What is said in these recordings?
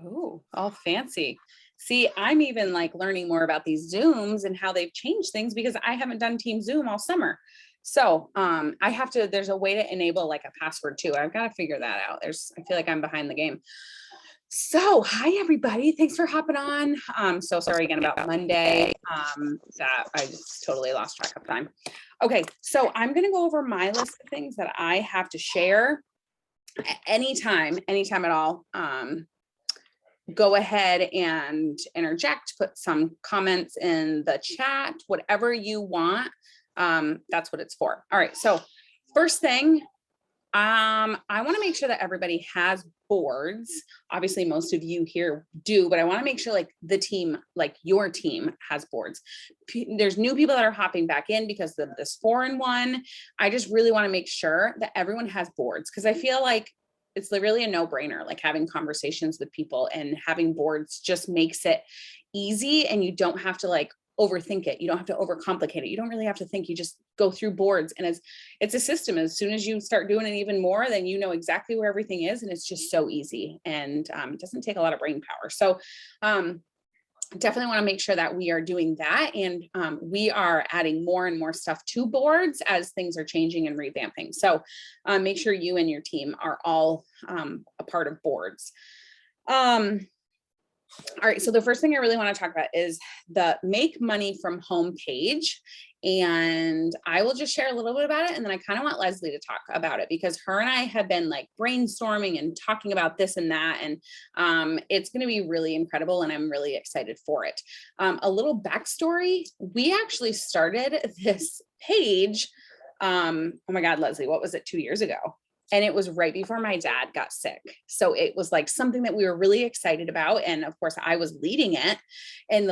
Oh, all fancy. See, I'm even like learning more about these Zooms and how they've changed things because I haven't done Team Zoom all summer. So I have to, there's a way to enable like a password too. I've got to figure that out. I feel like I'm behind the game. So hi everybody. Thanks for hopping on. So sorry again about Monday. That I just totally lost track of time. Okay, so I'm gonna go over my list of things that I have to share anytime at all. Go ahead and interject, put some comments in the chat, whatever you want. That's what it's for. All right, so first thing, I want to make sure that everybody has boards. Obviously, most of you here do, but I want to make sure like the team, like your team has boards. There's new people that are hopping back in because of this 4-in-1. I just really want to make sure that everyone has boards because I feel like it's really a no-brainer, like having conversations with people, and having boards just makes it easy and you don't have to like overthink it. You don't have to overcomplicate it. You don't really have to think. You just go through boards, and it's a system. As soon as you start doing it even more, then you know exactly where everything is, and it's just so easy, and it doesn't take a lot of brain power. So definitely want to make sure that we are doing that, and we are adding more and more stuff to boards as things are changing and revamping. So make sure you and your team are all a part of boards. All right, so the first thing I really want to talk about is the make money from home page. And I will just share a little bit about it. And then I kind of want Leslie to talk about it because her and I have been like brainstorming and talking about this and that. And it's going to be really incredible. And I'm really excited for it. A little backstory. We actually started this page. Oh my God, Leslie, what was it 2 years ago? And it was right before my dad got sick. So it was like something that we were really excited about. And of course I was leading it, and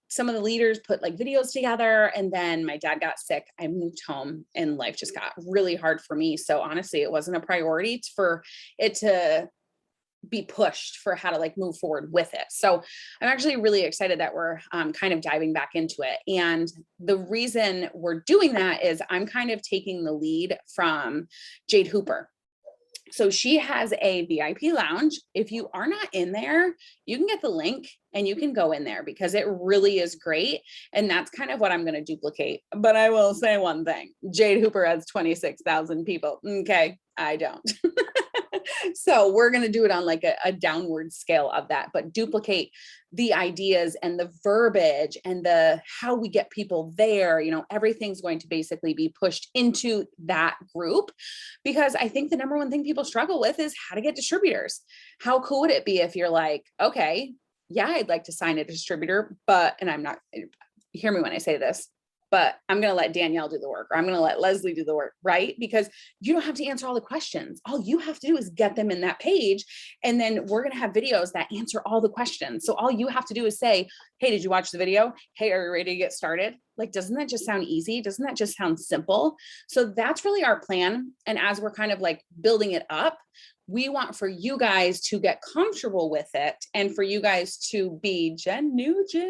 some of the leaders put like videos together, and then my dad got sick. I moved home and life just got really hard for me. So honestly, it wasn't a priority for it to be pushed for how to like move forward with it. So I'm actually really excited that we're kind of diving back into it. And the reason we're doing that is I'm kind of taking the lead from Jade Hooper. So she has a VIP lounge. If you are not in there, you can get the link and you can go in there because it really is great. And that's kind of what I'm going to duplicate. But I will say one thing, Jade Hooper has 26,000 people. Okay, I don't. So we're going to do it on like a downward scale of that, but duplicate the ideas and the verbiage and how we get people there. You know, everything's going to basically be pushed into that group, because I think the number one thing people struggle with is how to get distributors. How cool would it be if you're like, okay, yeah, I'd like to sign a distributor, and I'm not, hear me when I say this, but I'm going to let Danielle do the work, or I'm going to let Leslie do the work, right? Because you don't have to answer all the questions. All you have to do is get them in that page. And then we're going to have videos that answer all the questions. So all you have to do is say, hey, did you watch the video? Hey, are you ready to get started? Like, doesn't that just sound easy? Doesn't that just sound simple? So that's really our plan. And as we're kind of like building it up, we want for you guys to get comfortable with it and for you guys to be Jen Nugent.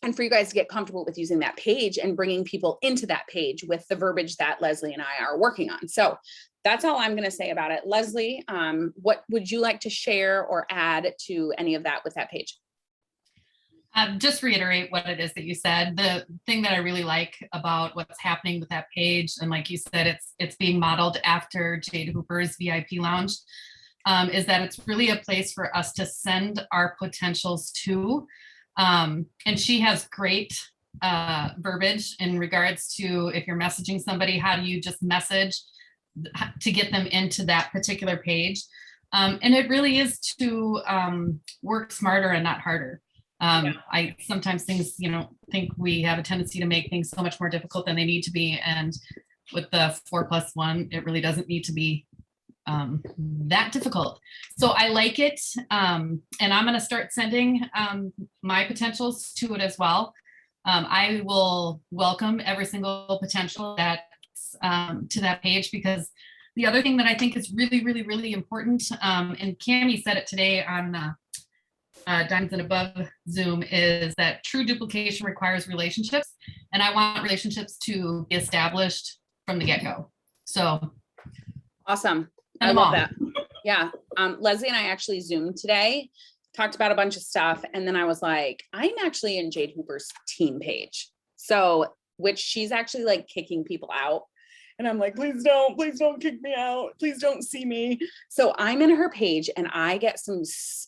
And for you guys to get comfortable with using that page and bringing people into that page with the verbiage that Leslie and I are working on. So that's all I'm going to say about it. Leslie, what would you like to share or add to any of that with that page? Just reiterate what it is that you said. The thing that I really like about what's happening with that page, and like you said, it's being modeled after Jade Hooper's VIP Lounge, is that it's really a place for us to send our potentials to. And she has great verbiage in regards to if you're messaging somebody, how do you just message to get them into that particular page? And it really is to work smarter and not harder. I sometimes think we have a tendency to make things so much more difficult than they need to be. And with the 4+1, it really doesn't need to be that difficult. So I like it. And I'm going to start sending my potentials to it as well. I will welcome every single potential that's to that page, because the other thing that I think is really, really, really important, and Cammie said it today on Diamonds and Above Zoom, is that true duplication requires relationships. And I want relationships to be established from the get-go. So awesome. I love that. Yeah. Leslie and I actually Zoomed today, talked about a bunch of stuff. And then I was like, I'm actually in Jade Hooper's team page. So, which she's actually like kicking people out. And I'm like, please don't kick me out. Please don't see me. So I'm in her page and I get some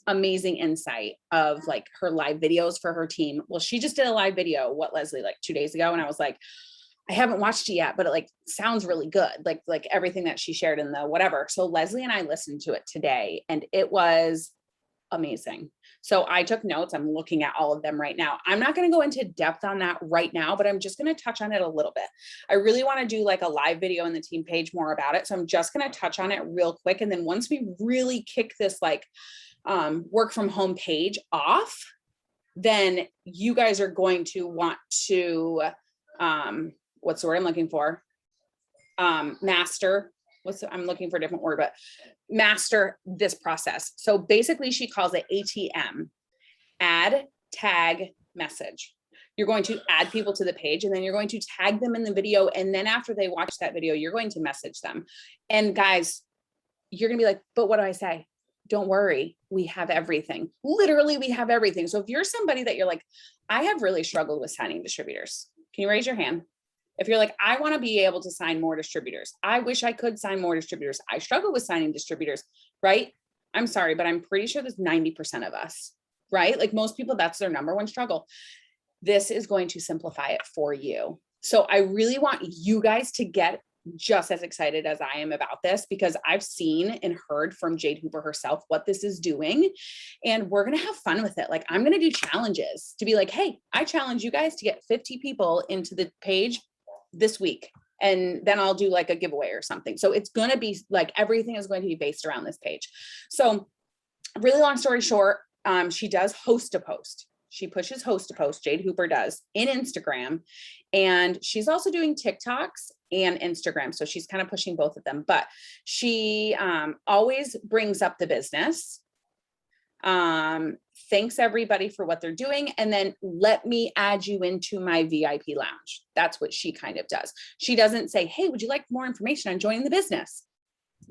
amazing insight of like her live videos for her team. Well, she just did a live video, Leslie, like 2 days ago. And I was like, I haven't watched it yet, but it like sounds really good. Like everything that she shared in the whatever. So Leslie and I listened to it today and it was amazing. So I took notes. I'm looking at all of them right now. I'm not going to go into depth on that right now, but I'm just going to touch on it a little bit. I really want to do like a live video in the team page more about it. So I'm just going to touch on it real quick. And then once we really kick this like work from home page off, then you guys are going to want to, what's the word I'm looking for? Master. I'm looking for a different word, but master this process. So basically she calls it ATM, add, tag, message. You're going to add people to the page and then you're going to tag them in the video. And then after they watch that video, you're going to message them. And guys, you're gonna be like, but what do I say? Don't worry, we have everything. Literally, we have everything. So if you're somebody that you're like, I have really struggled with signing distributors. Can you raise your hand? If you're like, I want to be able to sign more distributors. I wish I could sign more distributors. I struggle with signing distributors, right? I'm sorry, but I'm pretty sure there's 90% of us, right? Like most people, that's their number one struggle. This is going to simplify it for you. So I really want you guys to get just as excited as I am about this because I've seen and heard from Jade Hooper herself what this is doing. And we're going to have fun with it. Like I'm going to do challenges to be like, hey, I challenge you guys to get 50 people into the page this week. And then I'll do like a giveaway or something. So it's going to be like, everything is going to be based around this page. So really long story short, she does host a post. She pushes host a post, Jade Hooper does, in Instagram. And she's also doing TikToks and Instagram. So she's kind of pushing both of them, but she always brings up the business. Thanks everybody for what they're doing. And then let me add you into my VIP lounge. That's what she kind of does. She doesn't say, hey, would you like more information on joining the business?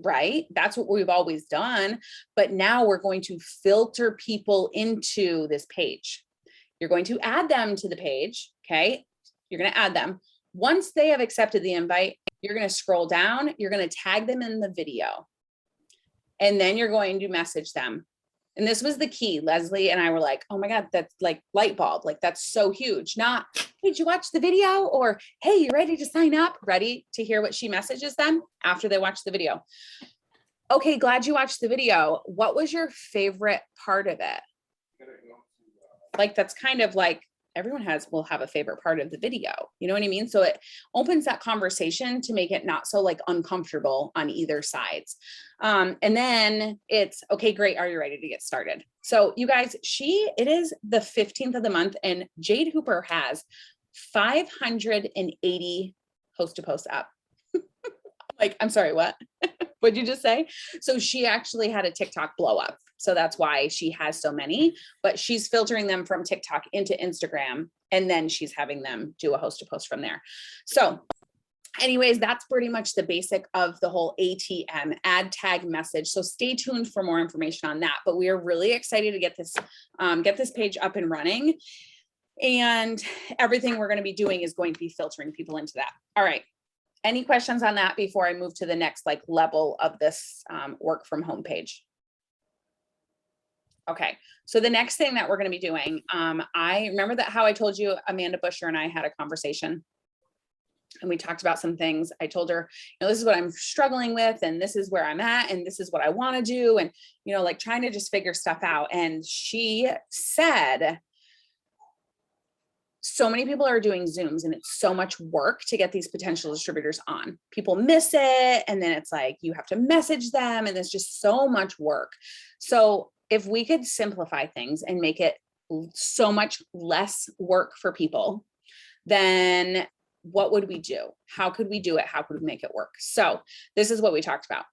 Right? That's what we've always done. But now we're going to filter people into this page. You're going to add them to the page. Okay. You're going to add them. Once they have accepted the invite, you're going to scroll down. You're going to tag them in the video. And then you're going to message them. And this was the key. Leslie and I were like, oh my God, that's like light bulb. Like that's so huge. Not, hey, did you watch the video? Or, hey, you ready to sign up? Ready to hear what she messages them after they watch the video? Okay, glad you watched the video. What was your favorite part of it? Like, that's kind of like everyone will have a favorite part of the video. You know what I mean? So it opens that conversation to make it not so like uncomfortable on either sides. And then it's okay, great. Are you ready to get started? So you guys, it is the 15th of the month and Jade Hooper has 580 host to post up. Like, I'm sorry, what? What'd you just say? So she actually had a TikTok blow up. So that's why she has so many, but she's filtering them from TikTok into Instagram. And then she's having them do a host to post from there. So anyways, that's pretty much the basic of the whole ATM, add tag message. So stay tuned for more information on that, but we are really excited to get this page up and running. And everything we're going to be doing is going to be filtering people into that. All right. Any questions on that before I move to the next like level of this work from home page? Okay, so the next thing that we're going to be doing, I remember that how I told you Amanda Busher and I had a conversation and we talked about some things. I told her, this is what I'm struggling with and this is where I'm at and this is what I want to do. And, like trying to just figure stuff out. And she said, so many people are doing Zooms and it's so much work to get these potential distributors on. People miss it. And then it's like, you have to message them and it's just so much work. So if we could simplify things and make it so much less work for people, then what would we do? How could we do it? How could we make it work? So this is what we talked about.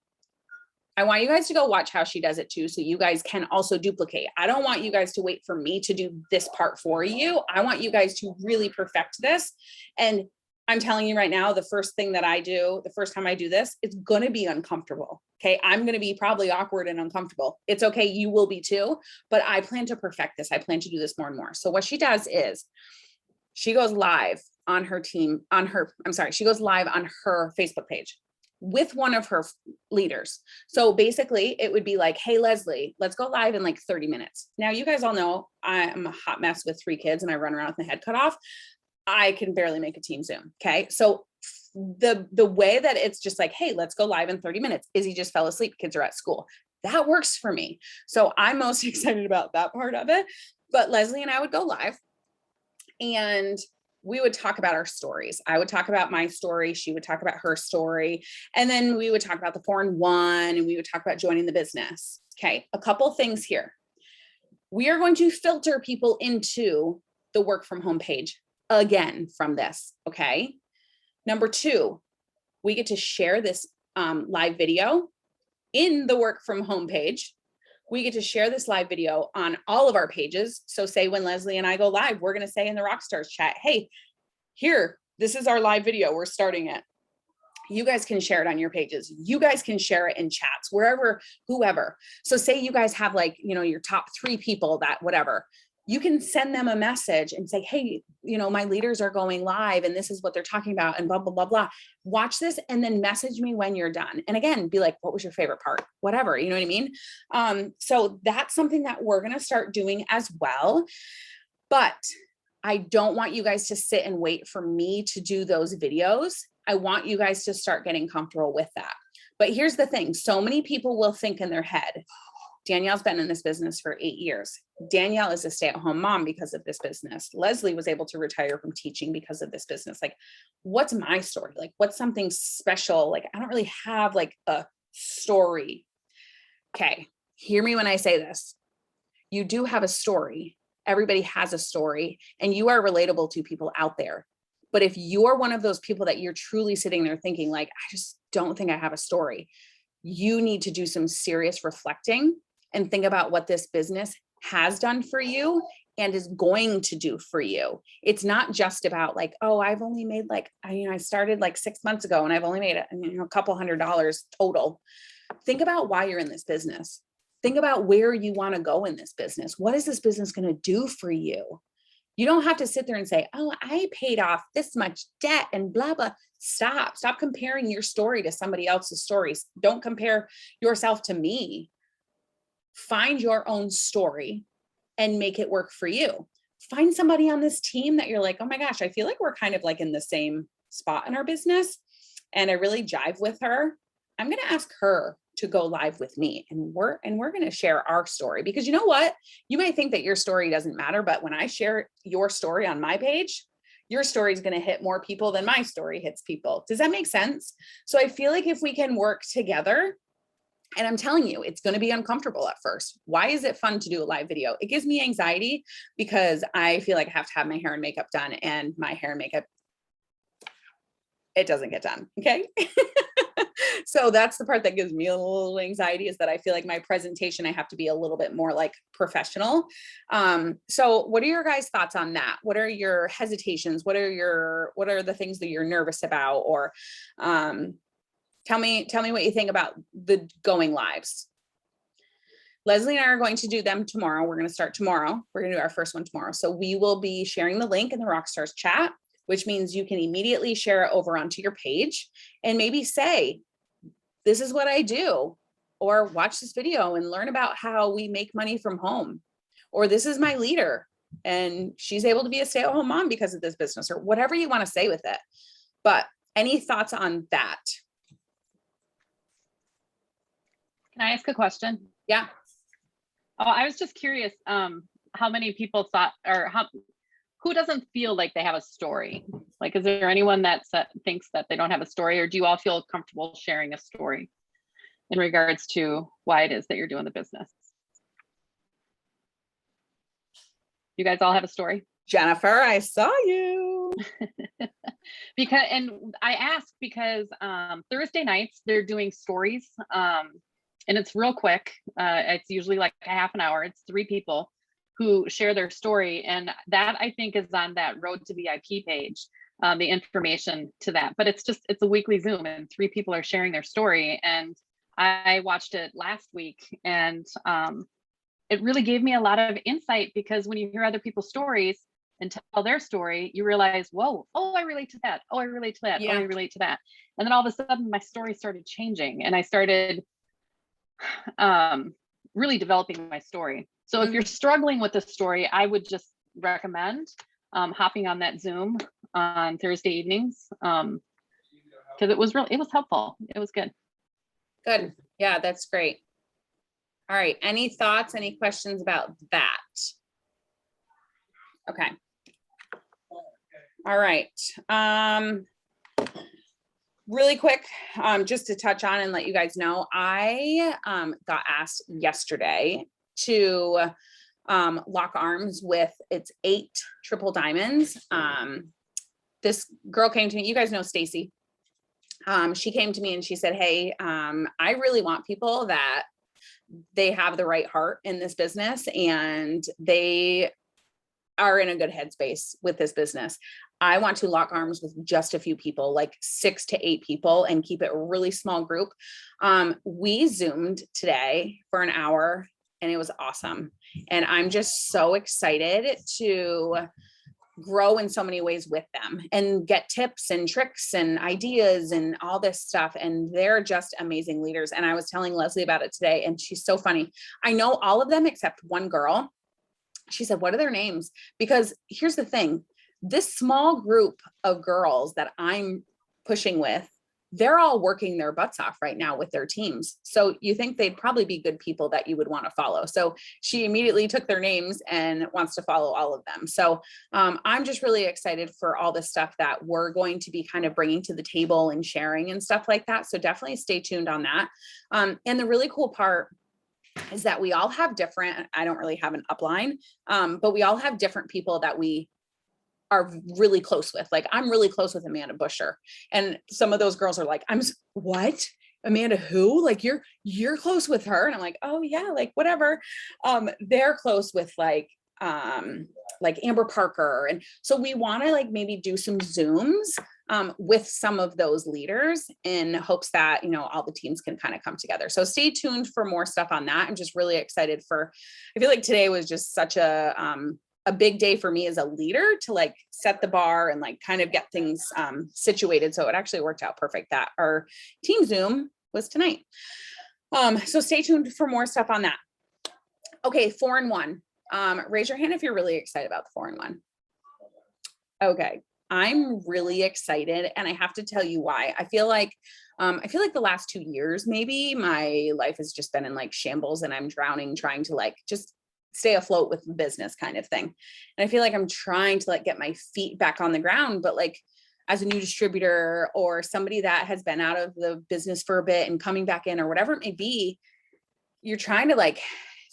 I want you guys to go watch how she does it too, so you guys can also duplicate. I don't want you guys to wait for me to do this part for you. I want you guys to really perfect this. And I'm telling you right now, the first thing that I do, the first time I do this, it's going to be uncomfortable. Okay. I'm going to be probably awkward and uncomfortable. It's okay. You will be too, but I plan to perfect this. I plan to do this more and more. So what she does is she goes live on her team, she goes live on her Facebook page with one of her leaders. So basically it would be like, hey, Leslie, let's go live in like 30 minutes. Now, you guys all know I'm a hot mess with 3 kids and I run around with my head cut off. I can barely make a team Zoom. Okay. So the way that it's just like, hey, let's go live in 30 minutes. Izzy just fell asleep. Kids are at school. That works for me. So I'm most excited about that part of it. But Leslie and I would go live and we would talk about our stories. I would talk about my story. She would talk about her story. And then we would talk about the 4-in-1 and we would talk about joining the business. Okay. A couple things here. We are going to filter people into the work from home page again from this. Okay. Number 2, we get to share this live video in the work from home page. We get to share this live video on all of our pages. So say when Leslie and I go live, we're going to say in the Rockstars chat, hey, here, this is our live video. We're starting it. You guys can share it on your pages. You guys can share it in chats, wherever, whoever. So say you guys have like, your top 3 people that whatever, you can send them a message and say, hey, my leaders are going live and this is what they're talking about and blah, blah, blah, blah. Watch this and then message me when you're done. And again, be like, what was your favorite part? Whatever, you know what I mean? So that's something that we're going to start doing as well. But I don't want you guys to sit and wait for me to do those videos. I want you guys to start getting comfortable with that. But here's the thing. So many people will think in their head, Danielle's been in this business for 8 years. Danielle is a stay-at-home mom because of this business. Leslie was able to retire from teaching because of this business. Like, what's my story? Like, what's something special? Like, I don't really have like a story. Okay. Hear me when I say this. You do have a story. Everybody has a story and you are relatable to people out there. But if you're one of those people that you're truly sitting there thinking like, I just don't think I have a story, you need to do some serious reflecting and think about what this business has done for you and is going to do for you. It's not just about like, oh, I've only made like, I started like 6 months ago and I've only made a couple $100 total. Think about why you're in this business. Think about where you want to go in this business. What is this business going to do for you? You don't have to sit there and say, oh, I paid off this much debt and blah, blah. Stop comparing your story to somebody else's stories. Don't compare yourself to me. Find your own story and make it work for you. Find somebody on this team that you're like, oh my gosh, I feel like we're kind of like in the same spot in our business and I really jive with her. I'm going to ask her to go live with me and we're going to share our story, because you know what? You may think that your story doesn't matter, but when I share your story on my page, your story is going to hit more people than my story hits people. Does that make sense? So I feel like if we can work together, and I'm telling you, it's going to be uncomfortable at first. Why is it fun to do a live video? It gives me anxiety because I feel like I have to have my hair and makeup done, and my hair and makeup, it doesn't get done. Okay. So that's the part that gives me a little anxiety, is that I feel like my presentation, I have to be a little bit more like professional. So what are your guys' thoughts on that? What are your hesitations? What are the things that you're nervous about? Or, tell me what you think about the going lives. Leslie and I are going to do them tomorrow. We're going to start tomorrow. We're going to do our first one tomorrow. So we will be sharing the link in the Rockstars chat, which means you can immediately share it over onto your page and maybe say, this is what I do, or watch this video and learn about how we make money from home, or this is my leader and she's able to be a stay-at-home mom because of this business, or whatever you want to say with it. But any thoughts on that? Can I ask a question? Yeah. Oh, I was just curious, how many people thought, or who doesn't feel like they have a story? Like, is there anyone that thinks that they don't have a story, or do you all feel comfortable sharing a story in regards to why it is that you're doing the business? You guys all have a story? Jennifer, I saw you. And I asked because Thursday nights they're doing stories, and it's real quick. It's usually like a half an hour. It's 3 people who share their story, and that I think is on that Road to VIP page, the information to that. But it's a weekly Zoom, and 3 people are sharing their story. And I watched it last week, and it really gave me a lot of insight, because when you hear other people's stories and tell their story, you realize, whoa, oh, I relate to that. Oh, I relate to that. Oh, I Yeah. relate to that. And then all of a sudden my story started changing, and I started really developing my story. So if you're struggling with the story, I would just recommend hopping on that Zoom on Thursday evenings, because it was helpful. It was good. Good. Yeah, that's great. All right. Any thoughts, any questions about that? Okay. All right. Really quick, just to touch on and let you guys know, I got asked yesterday to lock arms with its 8 triple diamonds. This girl came to me. You guys know Stacy. She came to me and she said, hey, I really want people that they have the right heart in this business and they are in a good headspace with this business. I want to lock arms with just a few people, like 6 to 8 people, and keep it a really small group. We Zoomed today for an hour and it was awesome. And I'm just so excited to grow in so many ways with them and get tips and tricks and ideas and all this stuff. And they're just amazing leaders. And I was telling Leslie about it today, and she's so funny. I know all of them except one girl. She said, what are their names? Because here's the thing, this small group of girls that I'm pushing with, they're all working their butts off right now with their teams. So you think they'd probably be good people that you would want to follow. So she immediately took their names and wants to follow all of them. So I'm just really excited for all the stuff that we're going to be kind of bringing to the table and sharing and stuff like that. So definitely stay tuned on that. And the really cool part is that we all have different, I don't really have an upline, but we all have different people that we are really close with. Like I'm really close with Amanda Busher. And some of those girls are like, what? Amanda who? Like you're close with her. And I'm like, oh yeah, like whatever. They're close with like Amber Parker. And so we want to like maybe do some Zooms with some of those leaders in hopes that, you know, all the teams can kind of come together. So stay tuned for more stuff on that. I'm just really excited I feel like today was just such a big day for me as a leader to like set the bar and like kind of get things situated. So it actually worked out perfect that our team Zoom was tonight. So stay tuned for more stuff on that. Okay, 4-in-1. Raise your hand if you're really excited about the 4-in-1. Okay, I'm really excited, and I have to tell you why. I feel like the last 2 years, maybe my life has just been in like shambles, and I'm drowning, trying to like just stay afloat with the business kind of thing. And I feel like I'm trying to like get my feet back on the ground, but like as a new distributor or somebody that has been out of the business for a bit and coming back in or whatever it may be, you're trying to like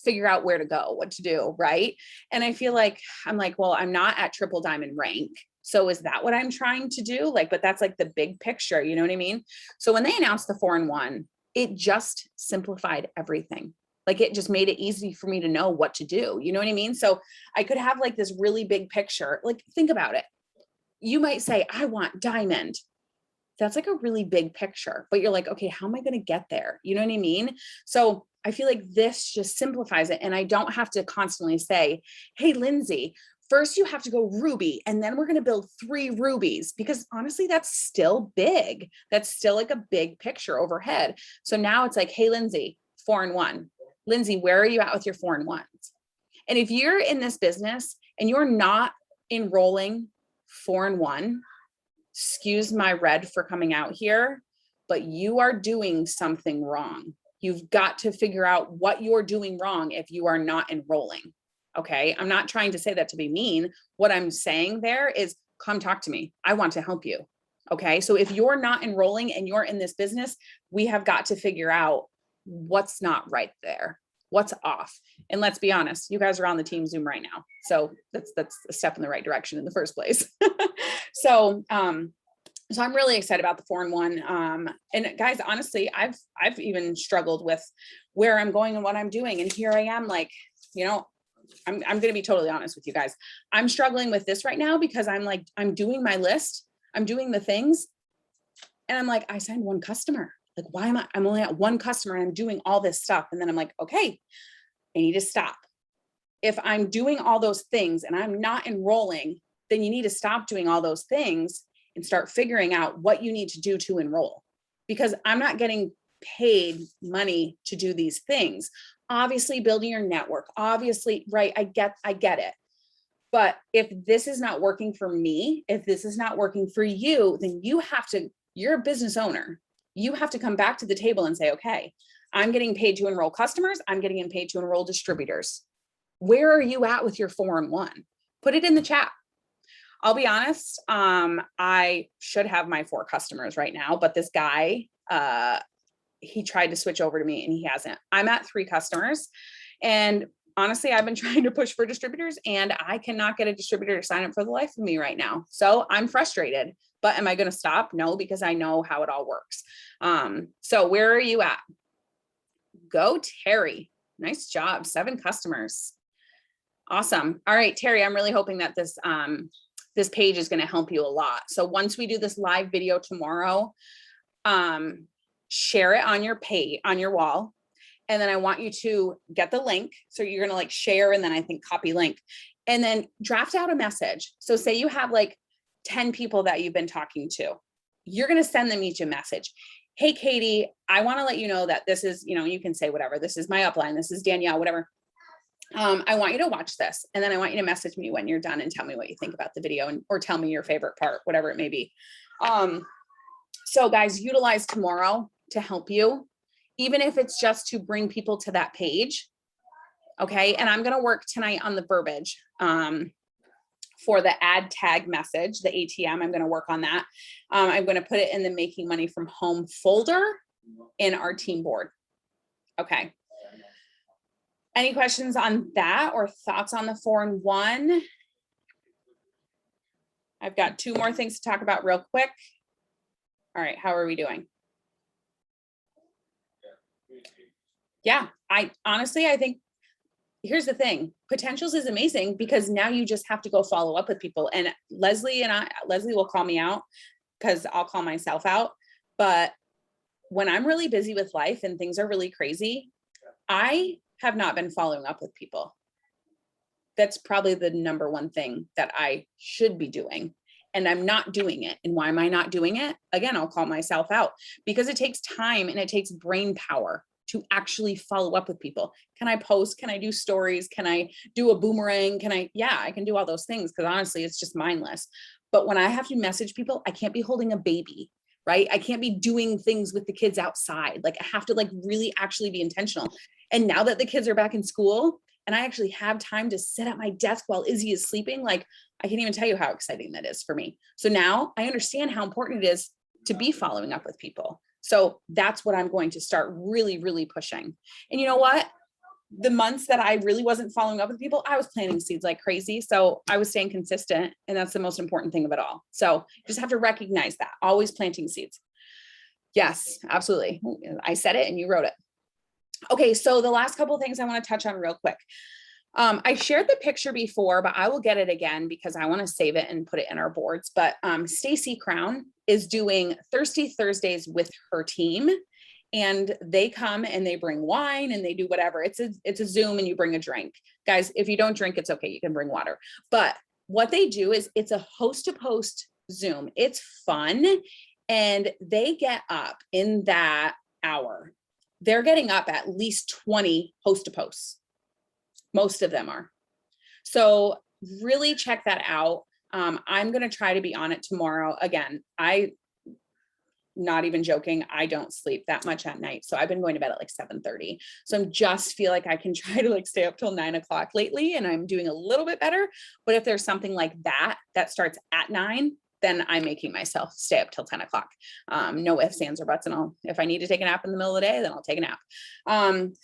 figure out where to go, what to do, right? And I feel like I'm like, well, I'm not at triple diamond rank. So is that what I'm trying to do? Like, but that's like the big picture, you know what I mean? So when they announced the 4-in-1, it just simplified everything. Like it just made it easy for me to know what to do. You know what I mean? So I could have like this really big picture. Like, think about it. You might say, I want diamond. That's like a really big picture, but you're like, okay, how am I going to get there? You know what I mean? So I feel like this just simplifies it. And I don't have to constantly say, hey, Lindsay, first you have to go ruby, and then we're going to build 3 rubies, because honestly, that's still big. That's still like a big picture overhead. So now it's like, hey, Lindsay, 4-in-1. Lindsay, where are you at with your 4-in-1s? And if you're in this business and you're not enrolling 4-in-1, excuse my red for coming out here, but you are doing something wrong. You've got to figure out what you're doing wrong if you are not enrolling. Okay. I'm not trying to say that to be mean. What I'm saying there is come talk to me. I want to help you. Okay. So if you're not enrolling and you're in this business, we have got to figure out what's not right there, what's off. And let's be honest, you guys are on the team Zoom right now. So that's a step in the right direction in the first place. So I'm really excited about the 4-in-1. And guys, honestly, I've even struggled with where I'm going and what I'm doing. And here I am, like, you know, I'm going to be totally honest with you guys. I'm struggling with this right now because I'm like, I'm doing my list, I'm doing the things. And I'm like, I signed 1 customer. Like, why am I'm only at one customer and I'm doing all this stuff. And then I'm like, okay, I need to stop. If I'm doing all those things and I'm not enrolling, then you need to stop doing all those things and start figuring out what you need to do to enroll, because I'm not getting paid money to do these things. Obviously building your network, obviously, right? I get it. But if this is not working for me, if this is not working for you, then you're a business owner. You have to come back to the table and say, okay, I'm getting paid to enroll customers. I'm getting paid to enroll distributors. Where are you at with your 4-in-1? Put it in the chat. I'll be honest. I should have my 4 customers right now, but this guy, he tried to switch over to me and he hasn't. I'm at 3 customers, and honestly, I've been trying to push for distributors and I cannot get a distributor to sign up for the life of me right now. So I'm frustrated, but am I going to stop? No, because I know how it all works. So where are you at? Go, Terry. Nice job. 7 customers. Awesome. All right, Terry, I'm really hoping that this page is going to help you a lot. So once we do this live video tomorrow, share it on your page, on your wall. And then I want you to get the link. So you're going to like share and then I think copy link and then draft out a message. So say you have like 10 people that you've been talking to, you're going to send them each a message. Hey, Katie, I want to let you know that this is, you can say whatever. This is my upline. This is Danielle, whatever. I want you to watch this. And then I want you to message me when you're done and tell me what you think about the video or tell me your favorite part, whatever it may be. So guys, utilize tomorrow to help you, even if it's just to bring people to that page. Okay. And I'm going to work tonight on the verbiage, for the ad tag message, the ATM. I'm going to work on that. I'm going to put it in the making money from home folder in our team board. Okay. Any questions on that or thoughts on the 4-in-1? I've got 2 more things to talk about real quick. All right. How are we doing? Yeah, I think here's the thing. Potentials is amazing because now you just have to go follow up with people. And Leslie will call me out because I'll call myself out. But when I'm really busy with life and things are really crazy, I have not been following up with people. That's probably the number one thing that I should be doing. And I'm not doing it. And why am I not doing it? Again, I'll call myself out because it takes time and it takes brain power to actually follow up with people. Can I post? Can I do stories? Can I do a boomerang? Yeah, I can do all those things because honestly, it's just mindless. But when I have to message people, I can't be holding a baby, right? I can't be doing things with the kids outside. Like I have to like really actually be intentional. And now that the kids are back in school and I actually have time to sit at my desk while Izzy is sleeping, like I can't even tell you how exciting that is for me. So now I understand how important it is to be following up with people. So that's what I'm going to start really, really pushing. And you know what? The months that I really wasn't following up with people, I was planting seeds like crazy. So I was staying consistent. And that's the most important thing of it all. So you just have to recognize that. Always planting seeds. Yes, absolutely. I said it and you wrote it. Okay, so the last couple of things I want to touch on real quick. I shared the picture before, but I will get it again because I want to save it and put it in our boards. But Stacy Crown is doing Thirsty Thursdays with her team, and they come and they bring wine and they do whatever. It's a Zoom and you bring a drink. Guys, if you don't drink, it's okay. You can bring water. But what they do is it's a host to host Zoom. It's fun. And they get up in that hour. They're getting up at least 20 host to posts. Most of them are. So really check that out. I'm going to try to be on it tomorrow. Again, not even joking, I don't sleep that much at night. So I've been going to bed at like 7:30. So I'm just feel like I can try to like stay up till 9 o'clock lately. And I'm doing a little bit better. But if there's something like that starts at 9, then I'm making myself stay up till 10 o'clock. No ifs, ands, or buts. And if I need to take a nap in the middle of the day, then I'll take a nap.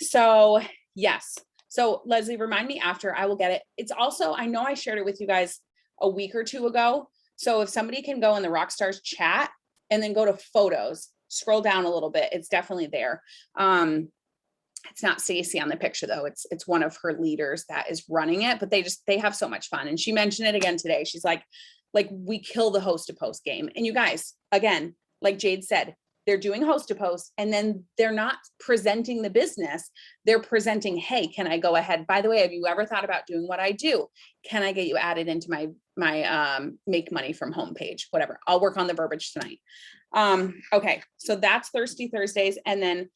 So yes. So Leslie, remind me after, I will get it. It's also, I know I shared it with you guys a week or 2 ago. So if somebody can go in the Rockstars chat and then go to photos, scroll down a little bit, it's definitely there. It's not Stacy on the picture though. It's one of her leaders that is running it, but they have so much fun. And she mentioned it again today. She's like we kill the host to post game. And you guys, again, like Jade said, they're doing host to post, and then they're not presenting the business. They're presenting, hey, can I go ahead? By the way, have you ever thought about doing what I do? Can I get you added into my make money from homepage, whatever. I'll work on the verbiage tonight. Okay, so that's Thirsty Thursdays. And then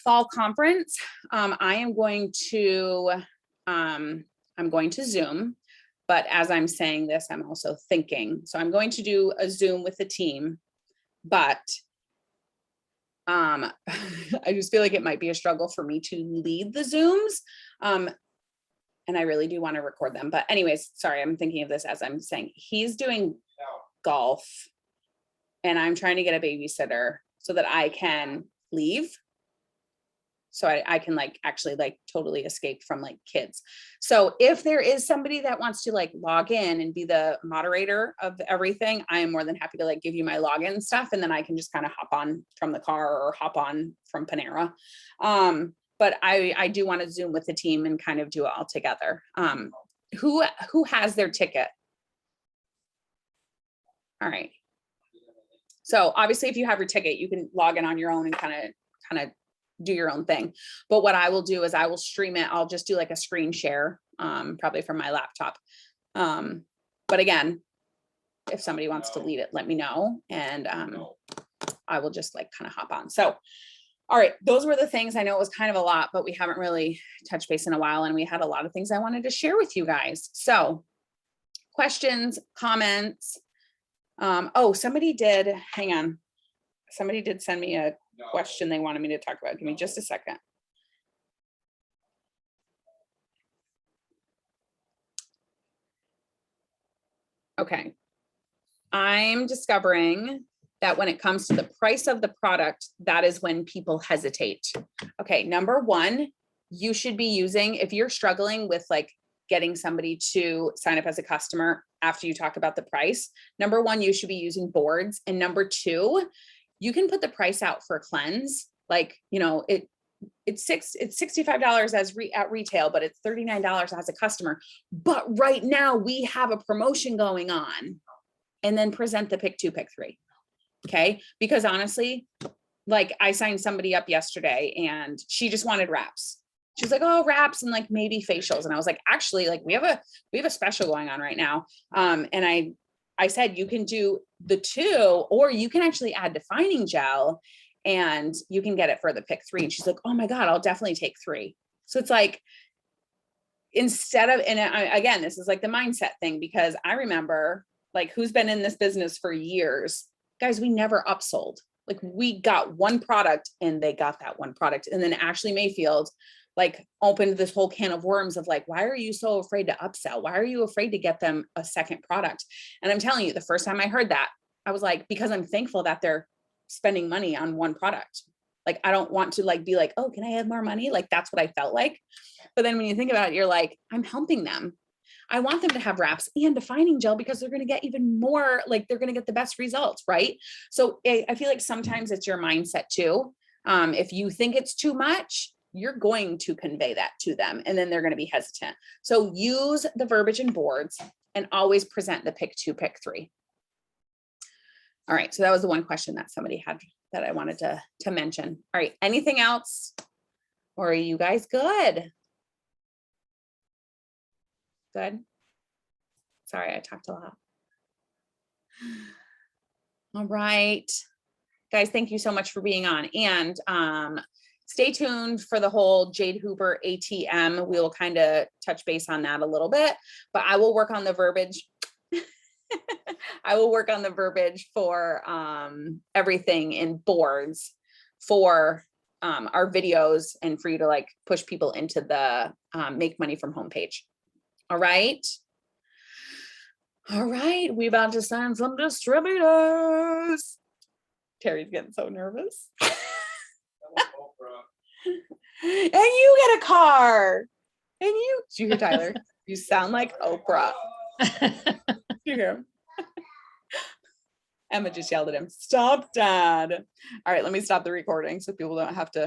fall conference. I'm going to Zoom, but as I'm saying this, I'm also thinking, so I'm going to do a Zoom with the team, but I just feel like it might be a struggle for me to lead the Zooms. And I really do want to record them, but anyways, sorry, I'm thinking of this as I'm saying. He's doing golf and I'm trying to get a babysitter so that I can leave. So I can like actually like totally escape from like kids. So if there is somebody that wants to like log in and be the moderator of everything, I am more than happy to like give you my login stuff. And then I can just kind of hop on from the car or hop on from Panera. But I do want to Zoom with the team and kind of do it all together. Who has their ticket? All right. So obviously if you have your ticket, you can log in on your own and kind of do your own thing. But what I will do is I will stream it. I'll just do like a screen share, probably from my laptop. But again, if somebody wants to lead it, let me know. And I will just like kind of hop on. So, all right, those were the things. I know it was kind of a lot, but we haven't really touched base in a while. And we had a lot of things I wanted to share with you guys. So questions, comments. Oh, somebody did, hang on. Somebody did send me a question they wanted me to talk about. Give me just a second. Okay. I'm discovering that when it comes to the price of the product, that is when people hesitate. Okay. Number one, you should be using, if you're struggling with like getting somebody to sign up as a customer after you talk about the price, number one, you should be using boards. And number two, you can put the price out for a cleanse. Like, you know, it's $65 at retail, but it's $39 as a customer. But right now we have a promotion going on, and then present the pick 2, pick 3. Okay. Because honestly, like I signed somebody up yesterday and she just wanted wraps. She's like, oh, wraps and like maybe facials. And I was like, actually, like we have a special going on right now. And I said, you can do the 2, or you can actually add defining gel and you can get it for the pick 3. And she's like, oh my God, I'll definitely take 3. So it's like, instead of, and again, this is like the mindset thing, because I remember like who's been in this business for years, guys, we never upsold. Like we got one product and they got that one product. And then Ashley Mayfield like opened this whole can of worms of like, why are you so afraid to upsell? Why are you afraid to get them a second product? And I'm telling you, the first time I heard that, I was like, because I'm thankful that they're spending money on one product. Like, I don't want to like, be like, oh, can I have more money? Like, that's what I felt like. But then when you think about it, you're like, I'm helping them. I want them to have wraps and defining gel because they're going to get even more, like they're going to get the best results. Right. So I feel like sometimes it's your mindset too. If you think it's too much, you're going to convey that to them and then they're going to be hesitant. So use the verbiage and boards and always present the pick 2, pick 3. All right. So that was the one question that somebody had that I wanted to mention. All right. Anything else? Or are you guys good? Good. Sorry, I talked a lot. All right. Guys, thank you so much for being on. And stay tuned for the whole Jade Hooper ATM. We'll kind of touch base on that a little bit, but I will work on the verbiage. I will work on the verbiage for everything in boards for our videos and for you to like push people into the make money from homepage. All right. All right. We about to sign some distributors. Terry's getting so nervous. And you get a car. And you, did you hear Tyler? You sound like Oprah. You hear him? Emma just yelled at him, stop, Dad. All right, let me stop the recording so people don't have to